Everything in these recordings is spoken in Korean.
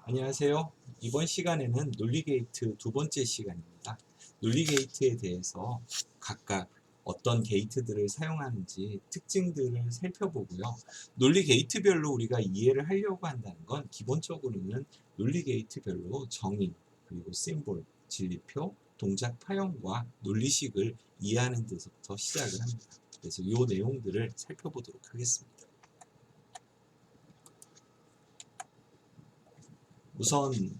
안녕하세요. 이번 시간에는 논리게이트 두 번째 시간입니다. 논리게이트에 대해서 각각 어떤 게이트들을 사용하는지 특징들을 살펴보고요. 논리게이트별로 우리가 이해를 하려고 한다는 건 기본적으로는 논리게이트별로 정의, 그리고 심볼, 진리표, 동작 파형과 논리식을 이해하는 데서부터 시작을 합니다. 그래서 이 내용들을 살펴보도록 하겠습니다. 우선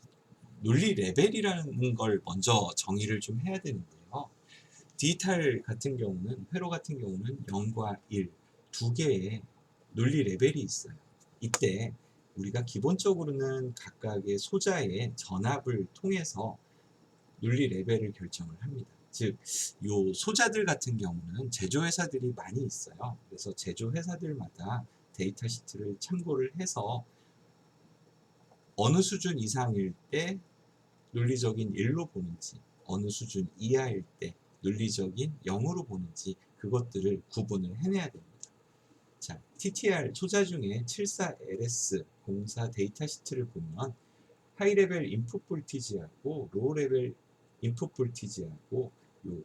논리 레벨이라는 걸 먼저 정의를 좀 해야 되는데요. 디지털 같은 경우는, 회로 같은 경우는 0과 1, 두 개의 논리 레벨이 있어요. 이때 우리가 기본적으로는 각각의 소자의 전압을 통해서 논리 레벨을 결정을 합니다. 즉, 요 소자들 같은 경우는 제조회사들이 많이 있어요. 그래서 제조회사들마다 데이터 시트를 참고를 해서 어느 수준 이상일 때 논리적인 1로 보는지, 어느 수준 이하일 때 논리적인 0으로 보는지 그것들을 구분을 해내야 됩니다. 자, TTR 소자 중에 74LS 공사 데이터 시트를 보면 하이 레벨 인풋 볼티지하고 로우 레벨 인풋 볼티지하고 요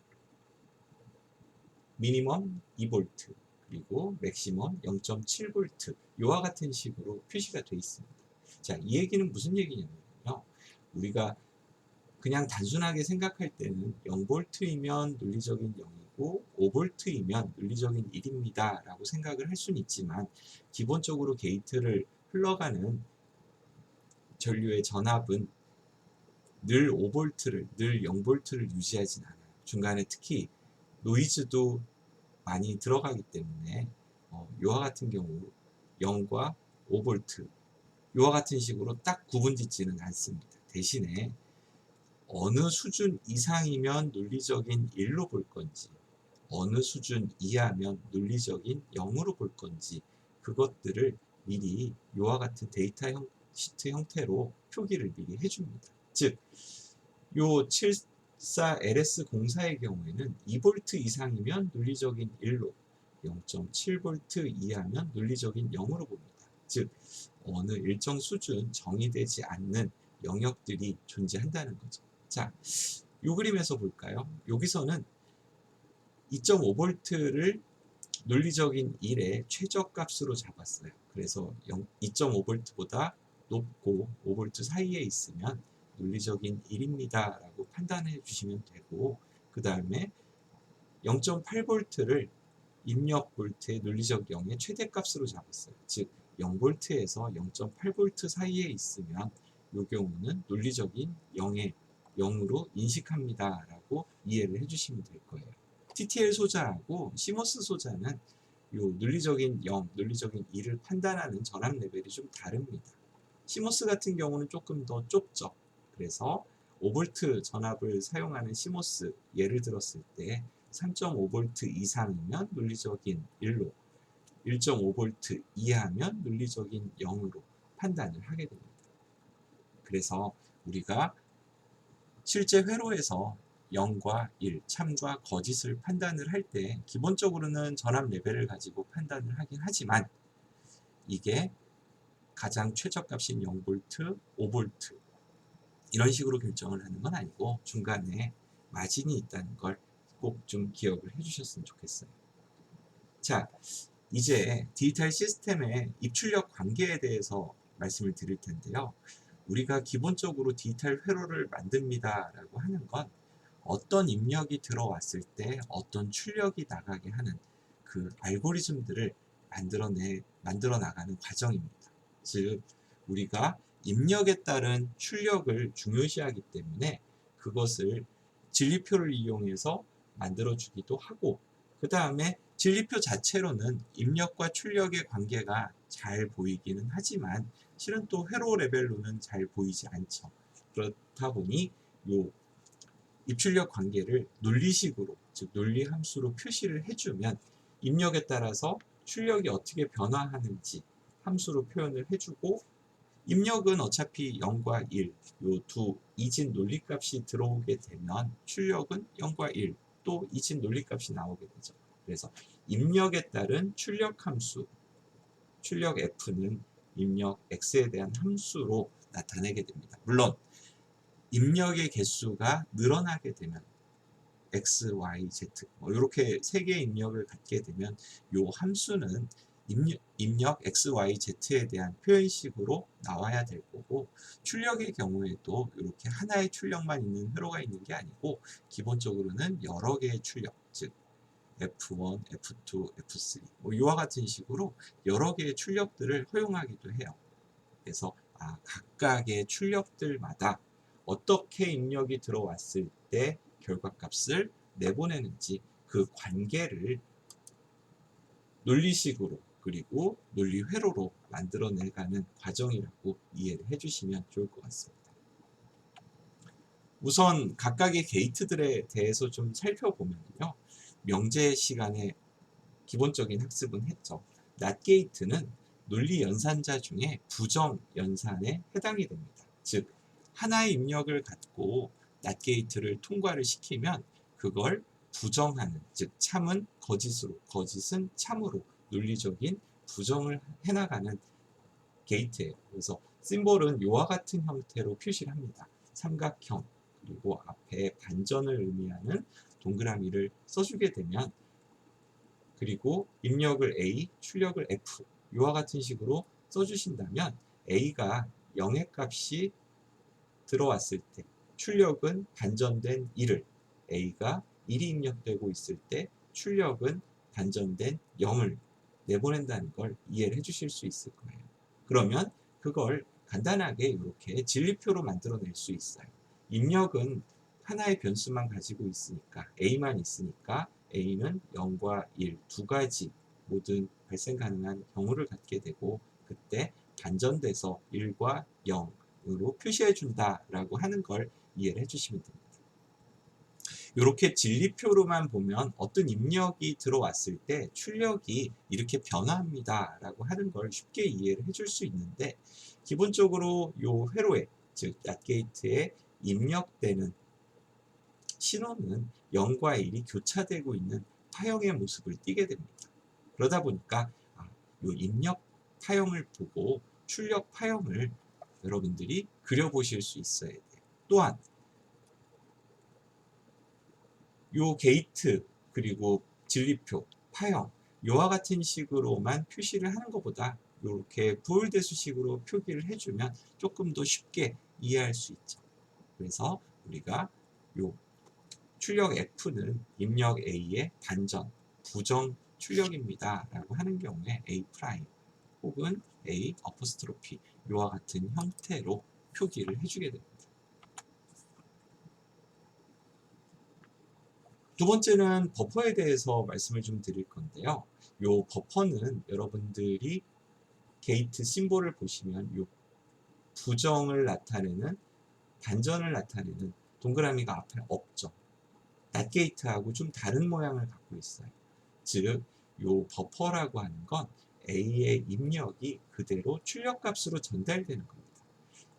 미니멈 2V 그리고 맥시멈 0.7V 이와 같은 식으로 표시가 되어 있습니다. 자, 이 얘기는 무슨 얘기냐면요. 우리가 그냥 단순하게 생각할 때는 0V이면 논리적인 0이고 5V이면 논리적인 1입니다 라고 생각을 할 수는 있지만, 기본적으로 게이트를 흘러가는 전류의 전압은 늘 5V를, 늘 0V를 유지하진 않아요. 중간에 특히 노이즈도 많이 들어가기 때문에 이와 같은 경우 0과 5V 이와 같은 식으로 딱 구분짓지는 않습니다. 대신에 어느 수준 이상이면 논리적인 1로 볼 건지, 어느 수준 이하면 논리적인 0으로 볼 건지, 그것들을 미리 이와 같은 데이터 시트 형태로 표기를 미리 해줍니다. 즉, 요 74LS04의 경우에는 2V 이상이면 논리적인 1로, 0.7V 이하면 논리적인 0으로 봅니다. 즉, 어느 일정 수준 정의되지 않는 영역들이 존재한다는 거죠. 자, 이 그림에서 볼까요? 여기서는 2.5V를 논리적인 1의 최저값으로 잡았어요. 그래서 2.5V보다 높고 5V 사이에 있으면 논리적인 1입니다 라고 판단해 주시면 되고, 그 다음에 0.8V를 입력 볼트의 논리적 0의 최대값으로 잡았어요. 즉 0V에서 0.8V 사이에 있으면 이 경우는 논리적인 0으로 인식합니다 라고 이해를 해주시면 될 거예요. TTL 소자하고 CMOS 소자는 요 논리적인 0, 논리적인 2를 판단하는 전압 레벨이 좀 다릅니다. CMOS 같은 경우는 조금 더 좁죠. 그래서 5V 전압을 사용하는 CMOS 예를 들었을 때 3.5V 이상이면 논리적인 1로, 1.5V 이하면 논리적인 0으로 판단을 하게 됩니다. 그래서 우리가 실제 회로에서 0과 1, 참과 거짓을 판단을 할 때 기본적으로는 전압 레벨을 가지고 판단을 하긴 하지만, 이게 가장 최저값인 0V, 5V 이런 식으로 결정을 하는 건 아니고 중간에 마진이 있다는 걸 꼭 좀 기억을 해주셨으면 좋겠어요. 자, 이제 디지털 시스템의 입출력 관계에 대해서 말씀을 드릴 텐데요. 우리가 기본적으로 디지털 회로를 만듭니다 라고 하는 건 어떤 입력이 들어왔을 때 어떤 출력이 나가게 하는 그 알고리즘들을 만들어 나가는 과정입니다. 즉, 우리가 입력에 따른 출력을 중요시하기 때문에 그것을 진리표를 이용해서 만들어 주기도 하고, 그 다음에 진리표 자체로는 입력과 출력의 관계가 잘 보이기는 하지만 실은 또 회로 레벨로는 잘 보이지 않죠. 그렇다 보니 요 입출력 관계를 논리식으로, 즉 논리 함수로 표시를 해주면 입력에 따라서 출력이 어떻게 변화하는지 함수로 표현을 해주고, 입력은 어차피 0과 1, 요 두 이진 논리값이 들어오게 되면 출력은 0과 1, 또 이진 논리값이 나오게 되죠. 그래서 입력에 따른 출력 함수, 출력 F는 입력 X에 대한 함수로 나타내게 됩니다. 물론 입력의 개수가 늘어나게 되면 x, y, z 이렇게 세 개의 입력을 갖게 되면 이 함수는 입력 x, y, z에 대한 표현식으로 나와야 될 거고, 출력의 경우에도 이렇게 하나의 출력만 있는 회로가 있는 게 아니고 기본적으로는 여러 개의 출력, 즉 F1, F2, F3 이와 같은 식으로 여러 개의 출력들을 허용하기도 해요. 그래서 각각의 출력들마다 어떻게 입력이 들어왔을 때 결과값을 내보내는지 그 관계를 논리식으로 그리고 논리 회로로 만들어내가는 과정이라고 이해를 해주시면 좋을 것 같습니다. 우선 각각의 게이트들에 대해서 좀 살펴보면요. 명제 시간에 기본적인 학습은 했죠. 낫 게이트는 논리 연산자 중에 부정 연산에 해당이 됩니다. 즉 하나의 입력을 갖고 낫 게이트를 통과를 시키면 그걸 부정하는, 즉 참은 거짓으로, 거짓은 참으로 논리적인 부정을 해나가는 게이트예요. 그래서 심볼은 이와 같은 형태로 표시를 합니다. 삼각형 그리고 앞에 반전을 의미하는 동그라미를 써주게 되면, 그리고 입력을 A, 출력을 F 이와 같은 식으로 써주신다면 A가 0의 값이 들어왔을 때 출력은 반전된 1을, A가 1이 입력되고 있을 때 출력은 반전된 0을 내보낸다는 걸 이해를 해주실 수 있을 거예요. 그러면 그걸 간단하게 이렇게 진리표로 만들어낼 수 있어요. 입력은 하나의 변수만 가지고 있으니까, A만 있으니까 A는 0과 1 두 가지 모든 발생 가능한 경우를 갖게 되고, 그때 반전돼서 1과 0으로 표시해 준다라고 하는 걸 이해를 해주시면 됩니다. 이렇게 진리표로만 보면 어떤 입력이 들어왔을 때 출력이 이렇게 변화합니다 라고 하는 걸 쉽게 이해를 해줄 수 있는데, 기본적으로 이 회로에, 즉 낫게이트에 입력되는 신호는 0과 1이 교차되고 있는 파형의 모습을 띠게 됩니다. 그러다 보니까 이 입력 파형을 보고 출력 파형을 여러분들이 그려보실 수 있어야 돼요. 또한 요 게이트 그리고 진리표, 파형 이와 같은 식으로만 표시를 하는 것보다 이렇게 부홀대수식으로 표기를 해주면 조금 더 쉽게 이해할 수 있죠. 그래서 우리가 요 출력 F는 입력 A의 반전, 부정 출력입니다 라고 하는 경우에 A 프라임 혹은 A 어퍼스트로피 이와 같은 형태로 표기를 해주게 됩니다. 두 번째는 버퍼에 대해서 말씀을 좀 드릴 건데요. 요 버퍼는 여러분들이 게이트 심볼을 보시면 요 부정을 나타내는, 반전을 나타내는 동그라미가 앞에 없죠. 낫 게이트하고 좀 다른 모양을 갖고 있어요. 즉, 요 버퍼라고 하는 건 A의 입력이 그대로 출력값으로 전달되는 겁니다.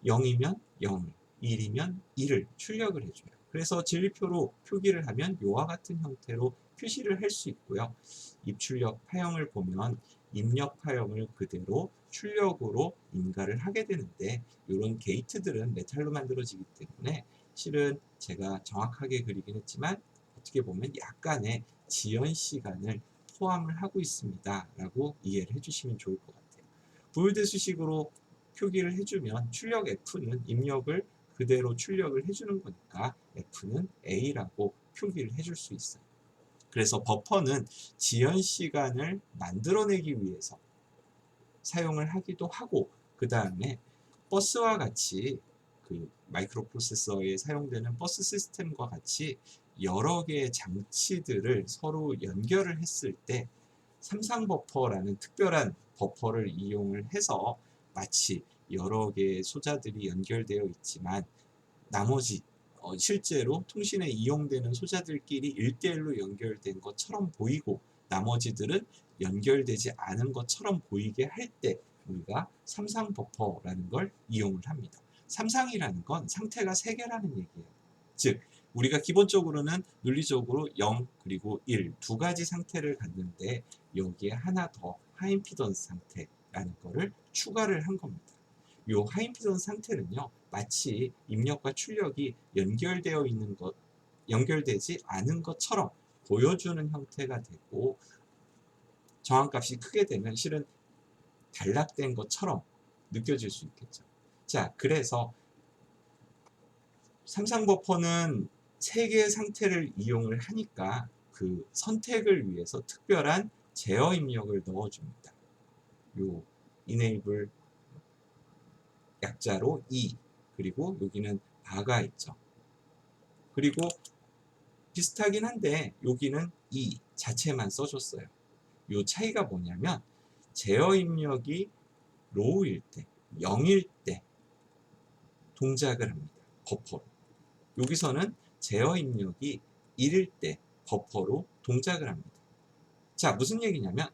0이면 0을, 1이면 1을 출력을 해줘요. 그래서 진리표로 표기를 하면 이와 같은 형태로 표시를 할 수 있고요. 입출력 파형을 보면 입력 파형을 그대로 출력으로 인가를 하게 되는데, 이런 게이트들은 메탈로 만들어지기 때문에 실은 제가 정확하게 그리긴 했지만 어떻게 보면 약간의 지연 시간을 포함을 하고 있습니다 라고 이해를 해주시면 좋을 것 같아요. 부율대수식으로 표기를 해주면 출력 F는 입력을 그대로 출력을 해주는 거니까 F는 A라고 표기를 해줄 수 있어요. 그래서 버퍼는 지연 시간을 만들어내기 위해서 사용을 하기도 하고, 그 다음에 버스와 같이 그 마이크로 프로세서에 사용되는 버스 시스템과 같이 여러 개의 장치들을 서로 연결을 했을 때 삼상 버퍼라는 특별한 버퍼를 이용을 해서 마치 여러 개의 소자들이 연결되어 있지만 나머지 실제로 통신에 이용되는 소자들끼리 1대1로 연결된 것처럼 보이고 나머지들은 연결되지 않은 것처럼 보이게 할 때 우리가 삼상 버퍼라는 걸 이용을 합니다. 삼상이라는 건 상태가 3개라는 얘기예요. 즉 우리가 기본적으로는 논리적으로 0 그리고 1 두 가지 상태를 갖는데 여기에 하나 더 하임피던스 상태라는 거를 추가를 한 겁니다. 요 하이임피던스 상태는요, 마치 입력과 출력이 연결되지 않은 것처럼 보여주는 형태가 되고, 저항값이 크게 되면 실은 단락된 것처럼 느껴질 수 있겠죠. 자, 그래서 삼상 버퍼는 세 개의 상태를 이용을 하니까 그 선택을 위해서 특별한 제어 입력을 넣어줍니다. 요 enable 약자로 E, 그리고 여기는 바가 있죠. 그리고 비슷하긴 한데 여기는 E 자체만 써줬어요. 요 차이가 뭐냐면 제어 입력이 로우일 때, 0일 때 동작을 합니다. 버퍼로. 여기서는 제어 입력이 1일 때 버퍼로 동작을 합니다. 자, 무슨 얘기냐면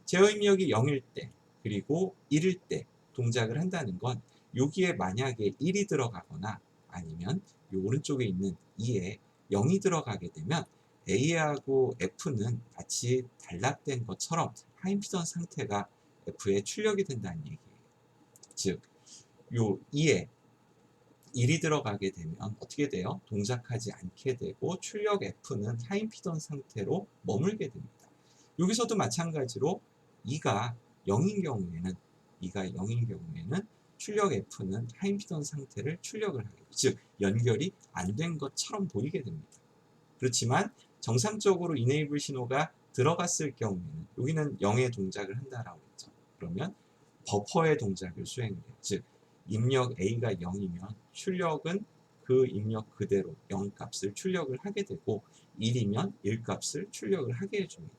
제어 입력이 0일 때 그리고 1일 때 동작을 한다는 건 여기에 만약에 1이 들어가거나 아니면 이 오른쪽에 있는 2에 0이 들어가게 되면 A하고 F는 같이 단락된 것처럼 하이임피던스 상태가 F에 출력이 된다는 얘기예요. 즉, 요 2에 1이 들어가게 되면 어떻게 돼요? 동작하지 않게 되고 출력 F는 하이임피던스 상태로 머물게 됩니다. 여기서도 마찬가지로 2가 0인 경우에는 출력 F는 하이임피던스 상태를 출력을 하게 돼요. 즉 연결이 안 된 것처럼 보이게 됩니다. 그렇지만 정상적으로 이네이블 신호가 들어갔을 경우에는 여기는 0의 동작을 한다라고 했죠. 그러면 버퍼의 동작을 수행을 해요. 즉 입력 A가 0이면 출력은 그 입력 그대로 0 값을 출력을 하게 되고 1이면 1 값을 출력을 하게 해줍니다.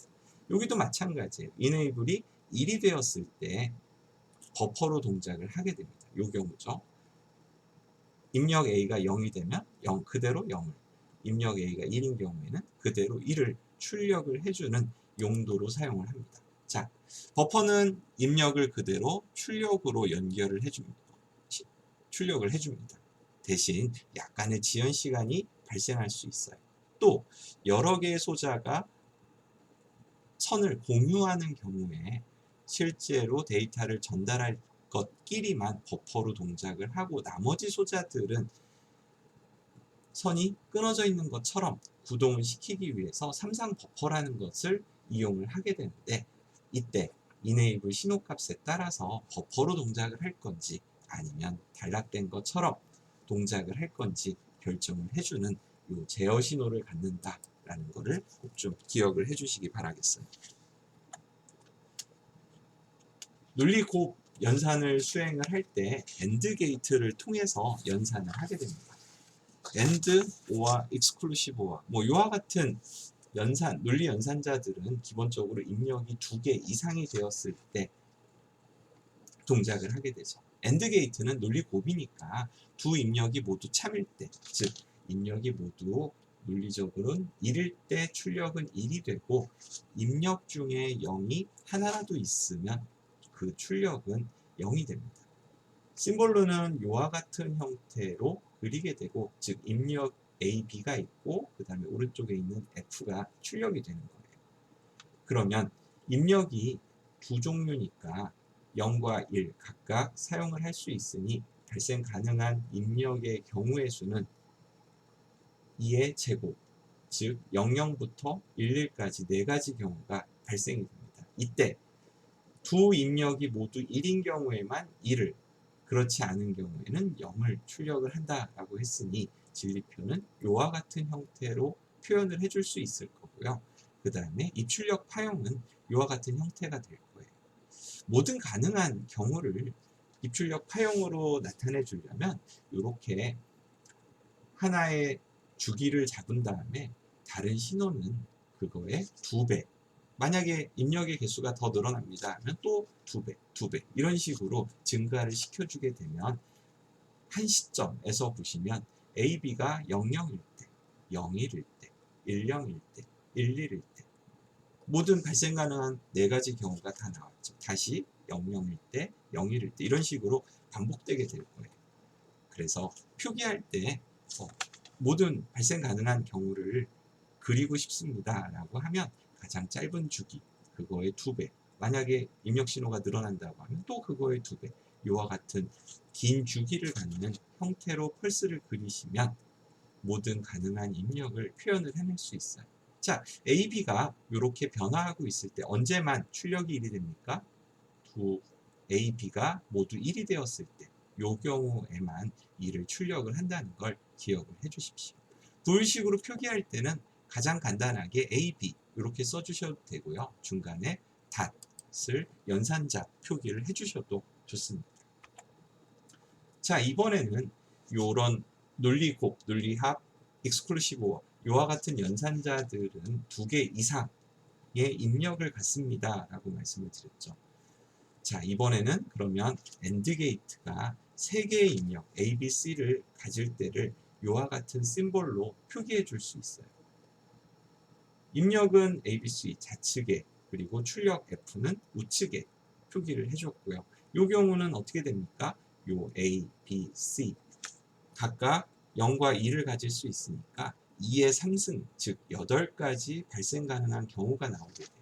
여기도 마찬가지예요. 이네이블이 1이 되었을 때 버퍼로 동작을 하게 됩니다. 이 경우죠. 입력 A가 0이 되면 0 그대로 0을, 입력 A가 1인 경우에는 그대로 1을 출력을 해주는 용도로 사용을 합니다. 자, 버퍼는 입력을 그대로 출력으로 연결을 해줍니다. 대신 약간의 지연 시간이 발생할 수 있어요. 또 여러 개의 소자가 선을 공유하는 경우에 실제로 데이터를 전달할 것끼리만 버퍼로 동작을 하고 나머지 소자들은 선이 끊어져 있는 것처럼 구동을 시키기 위해서 삼상 버퍼라는 것을 이용을 하게 되는데, 이때 enable 신호값에 따라서 버퍼로 동작을 할 건지 아니면 단락된 것처럼 동작을 할 건지 결정을 해주는 요 제어 신호를 갖는다라는 것을 꼭 좀 기억을 해주시기 바라겠어요. 논리 곱 연산을 수행을 할 때 AND 게이트를 통해서 연산을 하게 됩니다. AND, OR, exclusive OR, 이와 같은 논리 연산자들은 기본적으로 입력이 2개 이상이 되었을 때 동작을 하게 되죠. AND 게이트는 논리 곱이니까 두 입력이 모두 참일 때, 즉 입력이 모두 논리적으로는 1일 때 출력은 1이 되고 입력 중에 0이 하나라도 있으면 그 출력은 0이 됩니다. 심볼로는 이와 같은 형태로 그리게 되고, 즉 입력 A, B가 있고 그 다음에 오른쪽에 있는 F가 출력이 되는 거예요. 그러면 입력이 두 종류니까 0과 1 각각 사용을 할 수 있으니 발생 가능한 입력의 경우의 수는 2의 제곱, 즉 00부터 11까지 4가지 경우가 발생이 됩니다. 이때 두 입력이 모두 1인 경우에만 1을, 그렇지 않은 경우에는 0을 출력을 한다라고 했으니 진리표는 이와 같은 형태로 표현을 해줄 수 있을 거고요. 그 다음에 입출력 파형은 이와 같은 형태가 될 거예요. 모든 가능한 경우를 입출력 파형으로 나타내 주려면 이렇게 하나의 주기를 잡은 다음에 다른 신호는 그거의 2배, 만약에 입력의 개수가 더 늘어납니다 하면 또 2배 이런 식으로 증가를 시켜주게 되면 한 시점에서 보시면 A, B가 00일 때, 01일 때, 10일 때, 11일 때 모든 발생 가능한 4가지 경우가 다 나왔죠. 다시 00일 때, 01일 때 이런 식으로 반복되게 될 거예요. 그래서 표기할 때 모든 발생 가능한 경우를 그리고 싶습니다 라고 하면 가장 짧은 주기, 그거의 2배, 만약에 입력 신호가 늘어난다고 하면 또 그거의 2배, 이와 같은 긴 주기를 갖는 형태로 펄스를 그리시면 모든 가능한 입력을 표현을 해낼 수 있어요. 자, AB가 이렇게 변화하고 있을 때 언제만 출력이 1이 됩니까? 두 AB가 모두 1이 되었을 때 이 경우에만 1을 출력을 한다는 걸 기억을 해 주십시오. 부울식으로 표기할 때는 가장 간단하게 AB 이렇게 써주셔도 되고요. 중간에 닷을 연산자 표기를 해주셔도 좋습니다. 자, 이번에는 이런 논리곱, 논리합, 익스클루시브 이와 같은 연산자들은 2개 이상의 입력을 갖습니다 라고 말씀을 드렸죠. 자, 이번에는 그러면 AND 게이트가 3개의 입력 A, B, C를 가질 때를 이와 같은 심볼로 표기해 줄 수 있어요. 입력은 A, B, C 좌측에, 그리고 출력 F는 우측에 표기를 해줬고요. 이 경우는 어떻게 됩니까? 요 A, B, C 각각 0과 2를 가질 수 있으니까 2의 상승, 즉 8가지 발생 가능한 경우가 나오게 돼요.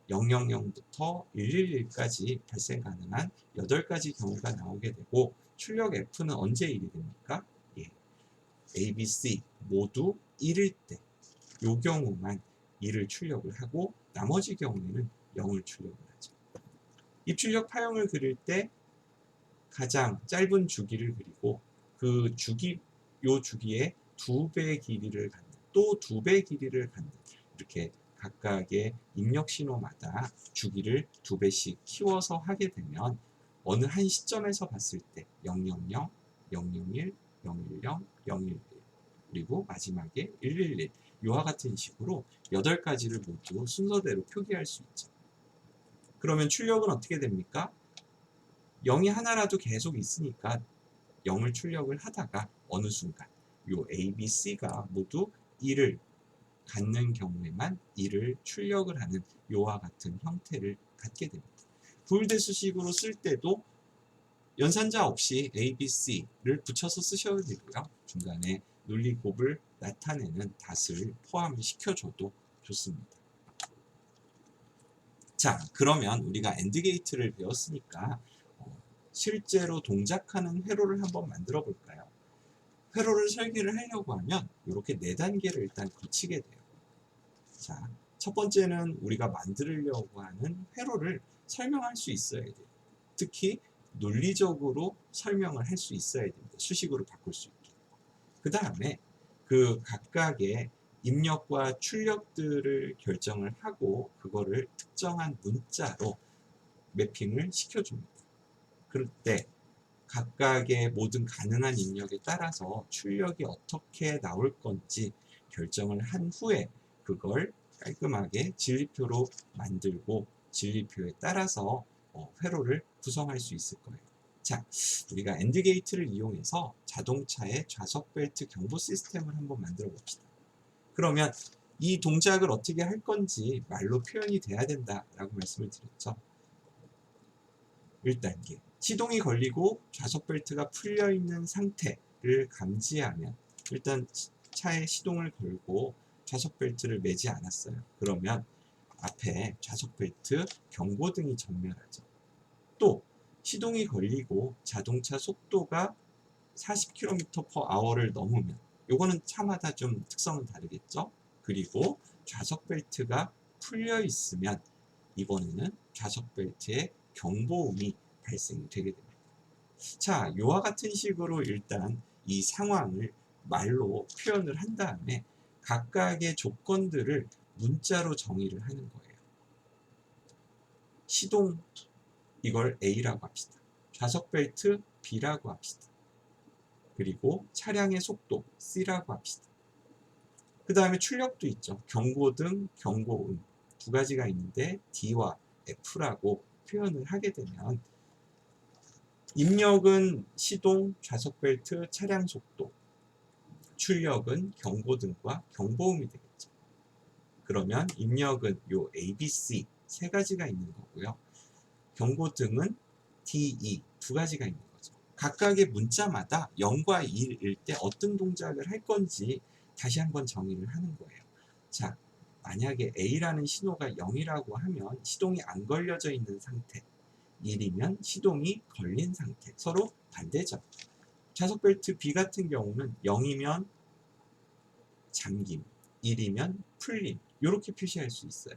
000부터 111까지 발생 가능한 8가지 경우가 나오게 되고, 출력 F는 언제 1이 됩니까? 예. A, B, C 모두 1일 때 이 경우만 2를 출력을 하고 나머지 경우에는 0을 출력을 하죠. 입출력 파형을 그릴 때 가장 짧은 주기를 그리고 그 주기, 요 주기에 2배의 길이를 갖는, 또 2배의 길이를 갖는, 이렇게 각각의 입력 신호마다 주기를 2배씩 키워서 하게 되면 어느 한 시점에서 봤을 때 000, 001, 010, 011 그리고 마지막에 111 이와 같은 식으로 8가지를 모두 순서대로 표기할 수 있죠. 그러면 출력은 어떻게 됩니까? 0이 하나라도 계속 있으니까 0을 출력을 하다가 어느 순간 요 A, B, C가 모두 1을 갖는 경우에만 1을 출력을 하는 요와 같은 형태를 갖게 됩니다. 부울대수식으로 쓸 때도 연산자 없이 A, B, C를 붙여서 쓰셔도 되고요. 중간에 논리곱을 나타내는 닷을 포함을 시켜줘도 좋습니다. 자, 그러면 우리가 AND 게이트를 배웠으니까 실제로 동작하는 회로를 한번 만들어 볼까요? 회로를 설계를 하려고 하면 이렇게 4단계를 일단 거치게 돼요. 자, 첫 번째는 우리가 만들려고 하는 회로를 설명할 수 있어야 돼요. 특히 논리적으로 설명을 할 수 있어야 됩니다. 수식으로 바꿀 수 있게. 그 다음에 그 각각의 입력과 출력들을 결정을 하고 그거를 특정한 문자로 매핑을 시켜줍니다. 그럴 때 각각의 모든 가능한 입력에 따라서 출력이 어떻게 나올 건지 결정을 한 후에 그걸 깔끔하게 진리표로 만들고 진리표에 따라서 회로를 구성할 수 있을 거예요. 자, 우리가 AND 게이트를 이용해서 자동차의 좌석 벨트 경보 시스템을 한번 만들어 봅시다. 그러면 이 동작을 어떻게 할 건지 말로 표현이 돼야 된다라고 말씀을 드렸죠. 1단계. 시동이 걸리고 좌석 벨트가 풀려 있는 상태를 감지하면, 일단 차에 시동을 걸고 좌석 벨트를 매지 않았어요. 그러면 앞에 좌석 벨트 경고등이 전멸하죠. 또 시동이 걸리고 자동차 속도가 40km/h를 넘으면, 요거는 차마다 좀 특성은 다르겠죠. 그리고 좌석 벨트가 풀려 있으면 이번에는 좌석 벨트에 경보음이 발생되게 됩니다. 자, 이와 같은 식으로 일단 이 상황을 말로 표현을 한 다음에 각각의 조건들을 문자로 정의를 하는 거예요. 시동, 이걸 A라고 합시다. 좌석 벨트 B라고 합시다. 그리고 차량의 속도 C라고 합시다. 그 다음에 출력도 있죠. 경고등, 경고음 2가지가 있는데 D와 F라고 표현을 하게 되면 입력은 시동, 좌석 벨트, 차량 속도, 출력은 경고등과 경보음이 되겠죠. 그러면 입력은 요 A, B, C 3가지가 있는 거고요. 경고등은 D, E 2가지가 있는 거죠. 각각의 문자마다 0과 1일 때 어떤 동작을 할 건지 다시 한번 정의를 하는 거예요. 자, 만약에 A라는 신호가 0이라고 하면 시동이 안 걸려져 있는 상태, 1이면 시동이 걸린 상태. 서로 반대죠. 좌석 벨트 B 같은 경우는 0이면 잠김, 1이면 풀림. 이렇게 표시할 수 있어요.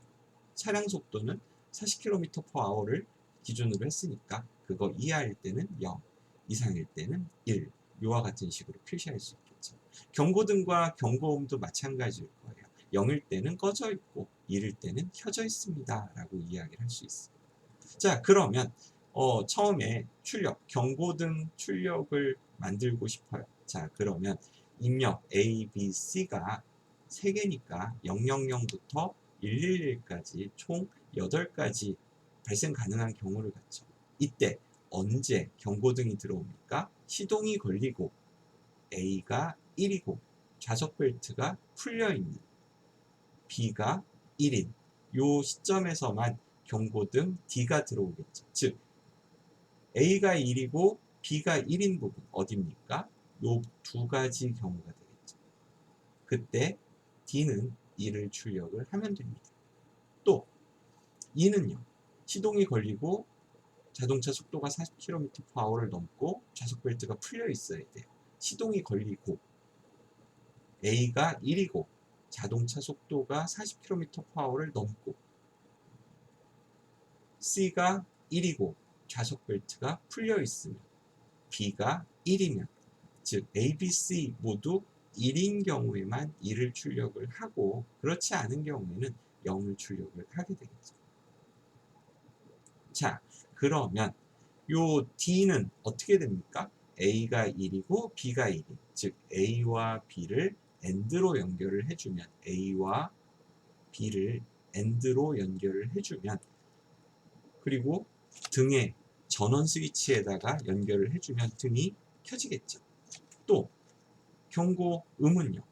차량 속도는 40km/h를 기준으로 했으니까 그거 이하일 때는 0, 이상일 때는 1. 이와 같은 식으로 표시할 수 있겠죠. 경고등과 경고음도 마찬가지일 거예요. 0일 때는 꺼져 있고 1일 때는 켜져 있습니다. 라고 이야기를 할 수 있어요. 자, 그러면 처음에 출력, 경고등 출력을 만들고 싶어요. 자, 그러면 입력 A, B, C가 3개니까 000부터 111까지 총 8가지 발생 가능한 경우를 갖죠. 이때 언제 경고등이 들어옵니까? 시동이 걸리고 A가 1이고 좌석 벨트가 풀려있는 B가 1인 요 시점에서만 경고등 D가 들어오겠죠. 즉 A가 1이고 B가 1인 부분 어디입니까? 요 두 가지 경우가 되겠죠. 그때 D는 1을 출력을 하면 됩니다. 또 2는요. 시동이 걸리고 자동차 속도가 40km/h를 넘고 좌석 벨트가 풀려 있어야 돼요. 시동이 걸리고 A가 1이고 자동차 속도가 40km/h를 넘고 C가 1이고 좌석 벨트가 풀려 있으면 B가 1이면 즉 A, B, C 모두 1인 경우에만 1을 출력을 하고 그렇지 않은 경우에는 0을 출력을 하게 되겠죠. 자, 그러면 요 D는 어떻게 됩니까? A가 1이고 B가 1인 즉 A와 B를 AND로 연결을 해주면 A와 B를 AND로 연결을 해주면 그리고 등에 전원 스위치에다가 연결을 해주면 등이 켜지겠죠. 또 경고음은요.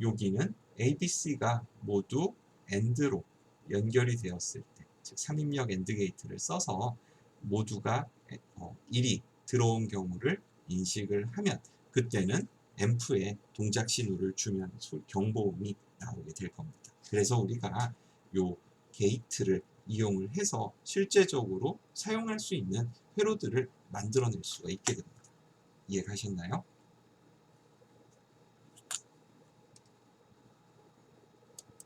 여기는 A, B, C가 모두 AND로 연결이 되었을 때, 즉 3입력 AND 게이트를 써서 모두가 1이 들어온 경우를 인식을 하면 그때는 앰프에 동작 신호를 주면 경고음이 나오게 될 겁니다. 그래서 우리가 요 게이트를 이용을 해서 실제적으로 사용할 수 있는 회로들을 만들어낼 수가 있게 됩니다. 이해가셨나요?